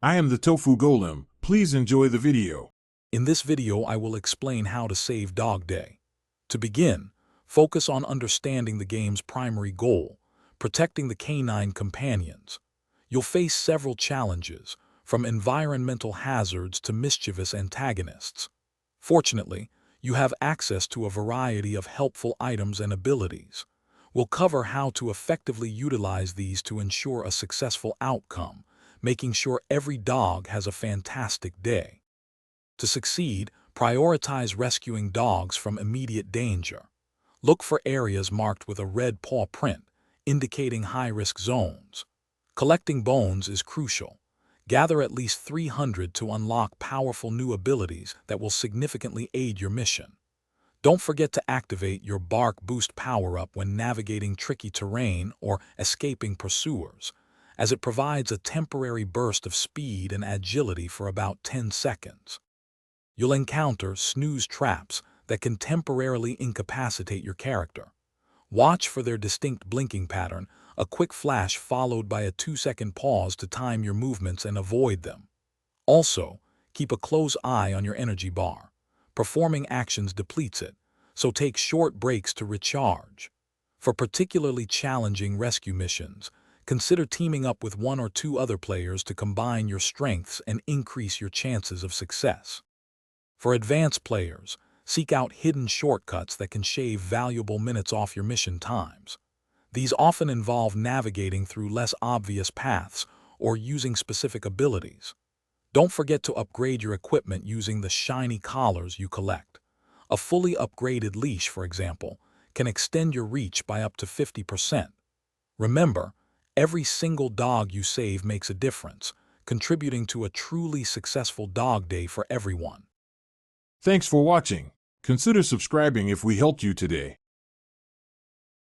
I am the Tofu Golem. Please enjoy the video. In this video, I will explain how to save Dog Day. To begin, focus on understanding the game's primary goal, protecting the canine companions. You'll face several challenges, from environmental hazards to mischievous antagonists. Fortunately, you have access to a variety of helpful items and abilities. We'll cover how to effectively utilize these to ensure a successful outcome, making sure every dog has a fantastic day. To succeed, prioritize rescuing dogs from immediate danger. Look for areas marked with a red paw print, indicating high-risk zones. Collecting bones is crucial. Gather at least 300 to unlock powerful new abilities that will significantly aid your mission. Don't forget to activate your Bark Boost power-up when navigating tricky terrain or escaping pursuers, as it provides a temporary burst of speed and agility for about 10 seconds. You'll encounter snooze traps that can temporarily incapacitate your character. Watch for their distinct blinking pattern, a quick flash followed by a 2-second pause to time your movements and avoid them. Also, keep a close eye on your energy bar. Performing actions depletes it, so take short breaks to recharge. For particularly challenging rescue missions, consider teaming up with 1 or 2 other players to combine your strengths and increase your chances of success. For advanced players, seek out hidden shortcuts that can shave valuable minutes off your mission times. These often involve navigating through less obvious paths or using specific abilities. Don't forget to upgrade your equipment using the shiny collars you collect. A fully upgraded leash, for example, can extend your reach by up to 50%. Remember, every single dog you save makes a difference, contributing to a truly successful dog day for everyone. Thanks for watching. Consider subscribing if we helped you today.